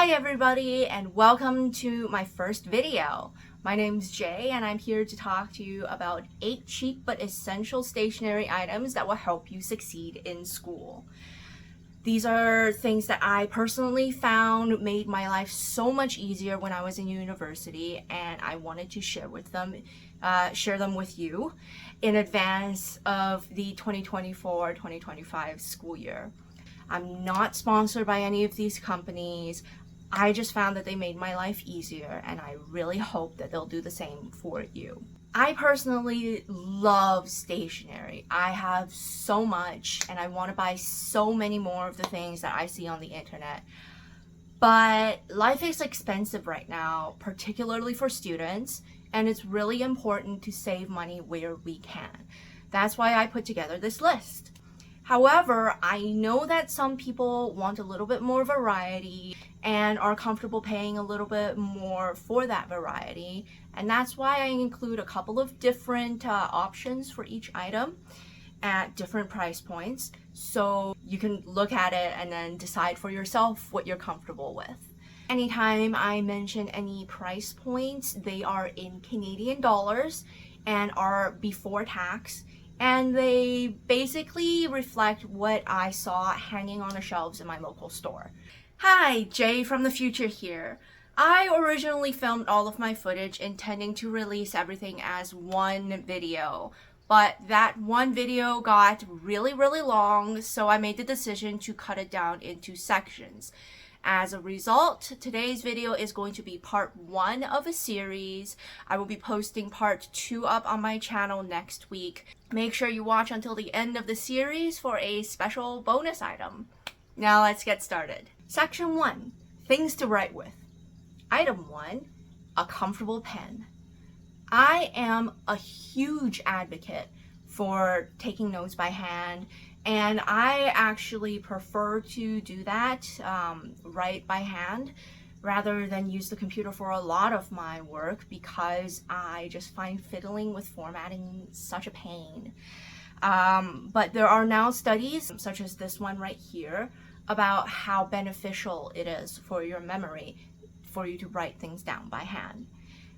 Hi everybody and welcome to my first video. My name's Jay and I'm here to talk to you about 8 cheap but essential stationery items that will help you succeed in school. These are things that I personally found made my life so much easier when I was in university, and I wanted to share them with you in advance of the 2024-2025 school year. I'm not sponsored by any of these companies. I just found that they made my life easier, and I really hope that they'll do the same for you. I personally love stationery. I have so much, and I want to buy so many more of the things that I see on the internet. But life is expensive right now, particularly for students, and it's really important to save money where we can. That's why I put together this list. However, I know that some people want a little bit more variety and are comfortable paying a little bit more for that variety, and that's why I include a couple of different options for each item at different price points, so you can look at it and then decide for yourself what you're comfortable with. Anytime I mention any price points, they are in Canadian dollars and are before tax, and they basically reflect what I saw hanging on the shelves in my local store. Hi, Jay from the future here. I originally filmed all of my footage intending to release everything as one video, but that one video got really long, so I made the decision to cut it down into sections. As a result, today's video is going to be part 1 of a series. I will be posting part 2 up on my channel next week. Make sure you watch until the end of the series for a special bonus item. Now let's get started. Section 1, things to write with. Item 1, a comfortable pen. I am a huge advocate for taking notes by hand, and I actually prefer to do that, write by hand, rather than use the computer for a lot of my work, because I just find fiddling with formatting such a pain. But there are now studies, such as this one right here, about how beneficial it is for your memory for you to write things down by hand.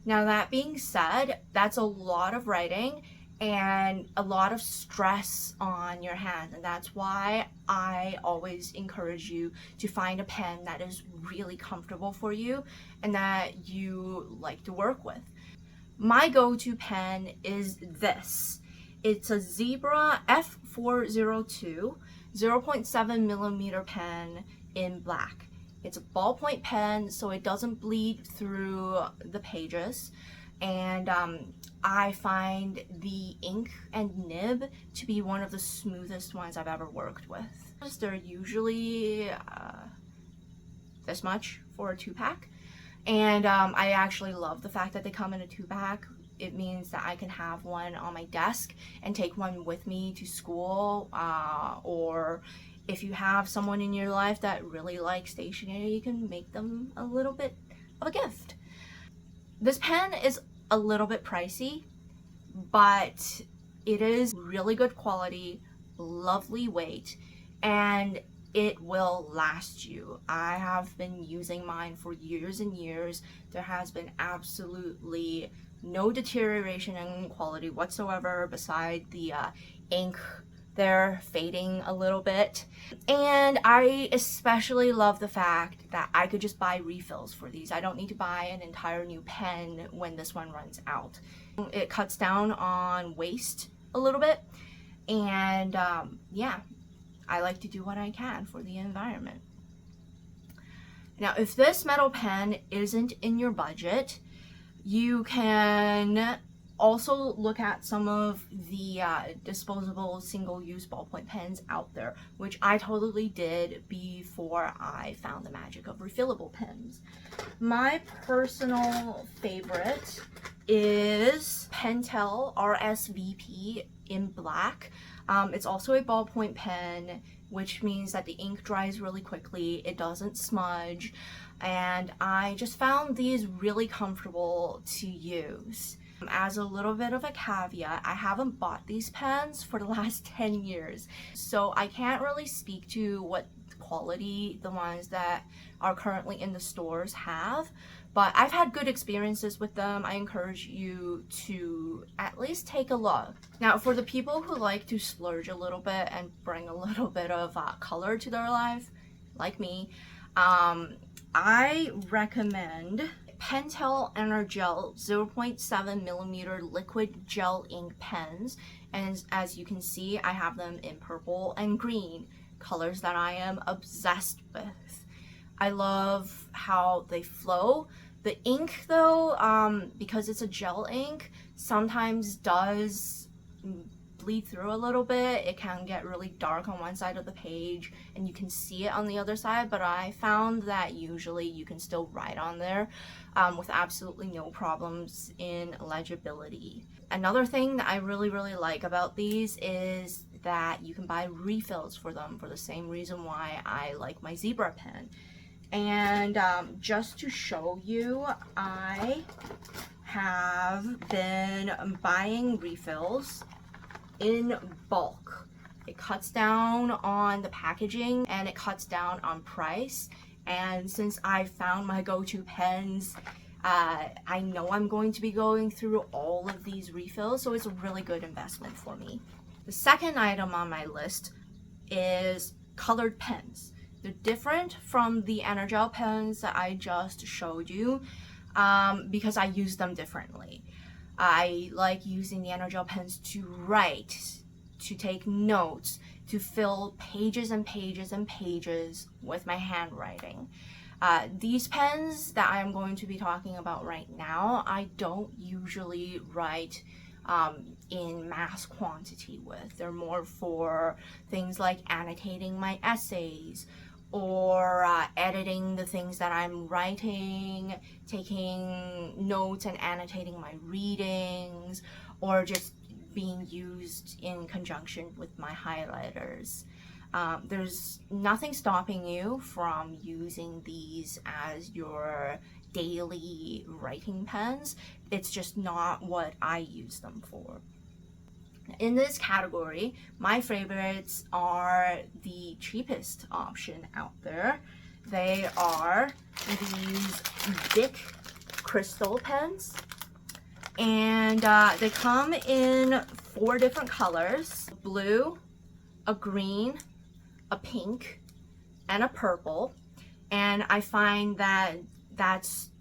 Now, that being said, that's a lot of writing and a lot of stress on your hand, and that's why I always encourage you to find a pen that is really comfortable for you and that you like to work with. My go-to pen is this. It's a Zebra F402 0.7 millimeter pen in black. It's a ballpoint pen, so it doesn't bleed through the pages, and I find the ink and nib to be one of the smoothest ones I've ever worked with. They're usually this much for a 2-pack, and I actually love the fact that they come in a 2-pack. It means that I can have one on my desk and take one with me to school, or if you have someone in your life that really likes stationery, you can make them a little bit of a gift. This pen is a little bit pricey, but it is really good quality, lovely weight, and it will last you. I have been using mine for years and years. There has been absolutely no deterioration in quality whatsoever, beside the ink there fading a little bit. And I especially love the fact that I could just buy refills for these. I don't need to buy an entire new pen when this one runs out. It cuts down on waste a little bit, and yeah, I like to do what I can for the environment. Now, if this metal pen isn't in your budget, you can also look at some of the disposable single-use ballpoint pens out there, which I totally did before I found the magic of refillable pens. My personal favorite is Pentel RSVP in black. It's also a ballpoint pen, which means that the ink dries really quickly, it doesn't smudge, and I just found these really comfortable to use. As a little bit of a caveat, I haven't bought these pens for the last 10 years, so I can't really speak to what quality the ones that are currently in the stores have, but I've had good experiences with them. I encourage you to at least take a look. Now, for the people who like to splurge a little bit and bring a little bit of color to their life, like me, I recommend Pentel Energel 0.7 millimeter liquid gel ink pens, and as you can see, I have them in purple and green, colors that I am obsessed with. I love how they flow. The ink though, because it's a gel ink, sometimes does bleed through a little bit. It can get really dark on one side of the page and you can see it on the other side, but I found that usually you can still write on there with absolutely no problems in legibility. Another thing that I really like about these is that you can buy refills for them for the same reason why I like my zebra pen. And just to show you, I have been buying refills in bulk. It cuts down on the packaging and it cuts down on price. And since I found my go-to pens, I know I'm going to be going through all of these refills, so it's a really good investment for me. The second item on my list is colored pens. They're different from the Energel pens that I just showed you because I use them differently. I like using the Energel pens to write, to take notes, to fill pages and pages and pages with my handwriting. These pens that I'm going to be talking about right now, I don't usually write in mass quantity with. They're more for things like annotating my essays, or editing the things that I'm writing, taking notes and annotating my readings, or just being used in conjunction with my highlighters. There's nothing stopping you from using these as your daily writing pens. It's just not what I use them for. In this category, my favorites are the cheapest option out there. They are these Bic crystal pens, and they come in 4 different colors: blue, a green, a pink, and a purple. And I find that that's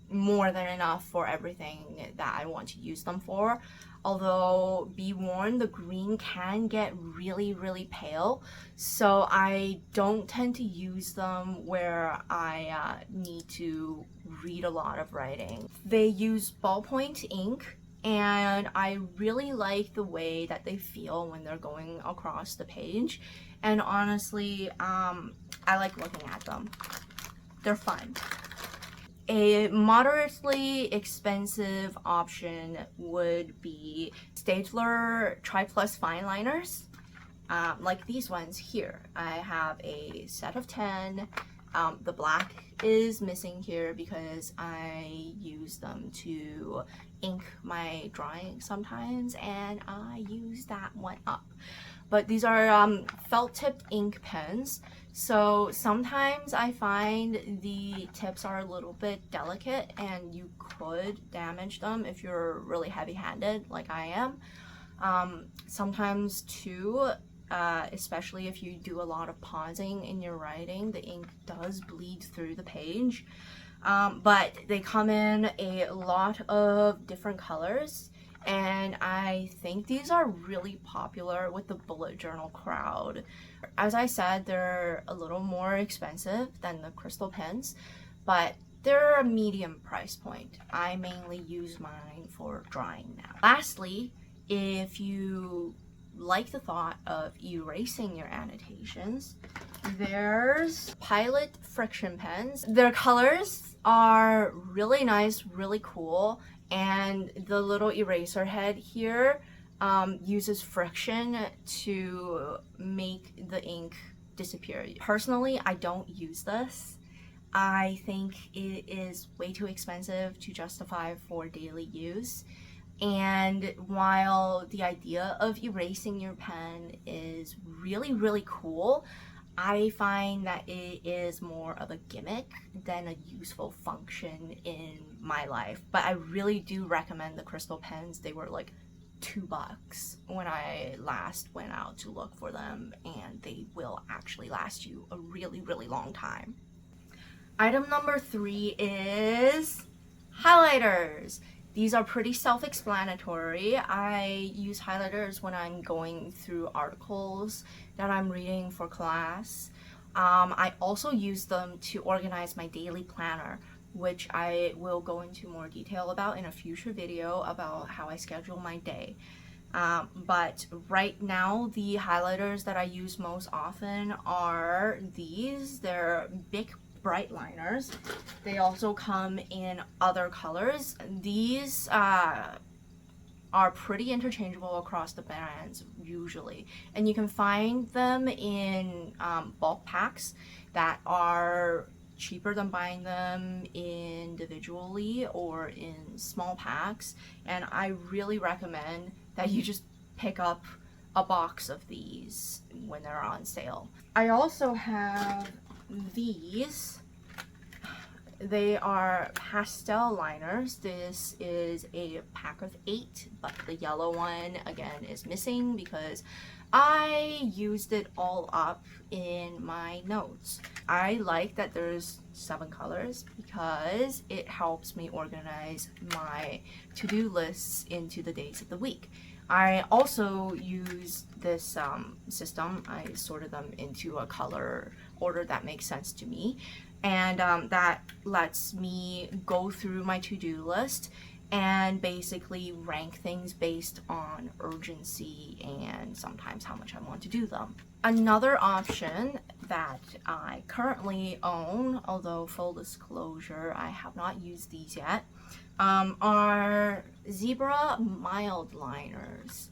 more than enough for everything that I want to use them for. Although, be warned, the green can get really pale, so I don't tend to use them where I need to read a lot of writing. They use ballpoint ink, and I really like the way that they feel when they're going across the page, and honestly, I like looking at them. They're fun. A moderately expensive option would be Staedtler Tri-Plus fine liners, like these ones here. I have a set of 10. The black is missing here because I use them to ink my drawing sometimes, and I use that one up. But these are felt tipped ink pens, so sometimes I find the tips are a little bit delicate and you could damage them if you're really heavy-handed like I am. Sometimes too, especially if you do a lot of pausing in your writing, the ink does bleed through the page. But they come in a lot of different colors, and I think these are really popular with the bullet journal crowd. As I said, they're a little more expensive than the crystal pens, but they're a medium price point. I mainly use mine for drawing now. Lastly, if you like the thought of erasing your annotations, there's Pilot friction pens. Their colors are really nice, really cool, and the little eraser head here uses friction to make the ink disappear. Personally, I don't use this. I think it is way too expensive to justify for daily use. And while the idea of erasing your pen is really cool, I find that it is more of a gimmick than a useful function in my life. But I really do recommend the crystal pens. They were like $2 when I last went out to look for them, and they will actually last you a really, really long time. Item number 3 is highlighters. These are pretty self-explanatory. I use highlighters when I'm going through articles that I'm reading for class. I also use them to organize my daily planner, which I will go into more detail about in a future video about how I schedule my day. But right now, the highlighters that I use most often are these. They're big bright liners. They also come in other colors. These are pretty interchangeable across the brands usually, and you can find them in bulk packs that are cheaper than buying them individually or in small packs, and I really recommend that you just pick up a box of these when they're on sale. I also have these. They are pastel liners. This is a pack of 8, but the yellow one again is missing because I used it all up in my notes. I like that there's 7 colors because it helps me organize my to-do lists into the days of the week. I also use this system. I sorted them into a color order that makes sense to me, and that lets me go through my to-do list and basically rank things based on urgency and sometimes how much I want to do them. Another option that I currently own, although full disclosure, I have not used these yet, are zebra mild liners.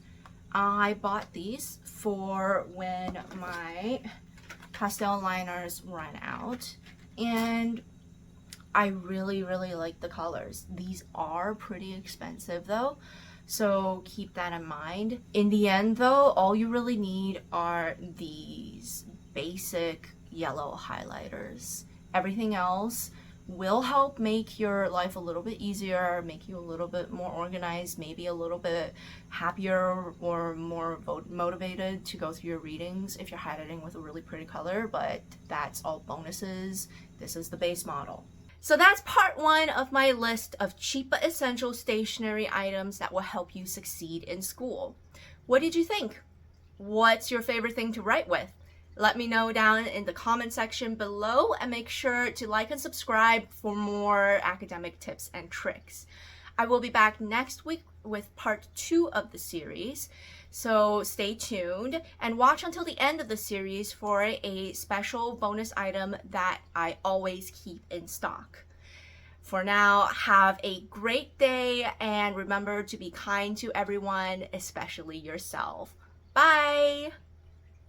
I bought these for when my pastel liners run out, and I really, really like the colors. These are pretty expensive though, so keep that in mind. In the end though, all you really need are these basic yellow highlighters. Everything else will help make your life a little bit easier, make you a little bit more organized, maybe a little bit happier or more motivated to go through your readings if you're highlighting with a really pretty color, but that's all bonuses. This is the base model. So that's part 1 of my list of cheap but essential stationery items that will help you succeed in school. What did you think? What's your favorite thing to write with? Let me know down in the comment section below, and make sure to like and subscribe for more academic tips and tricks. I will be back next week with part 2 of the series, so stay tuned and watch until the end of the series for a special bonus item that I always keep in stock. For now, have a great day and remember to be kind to everyone, especially yourself. Bye!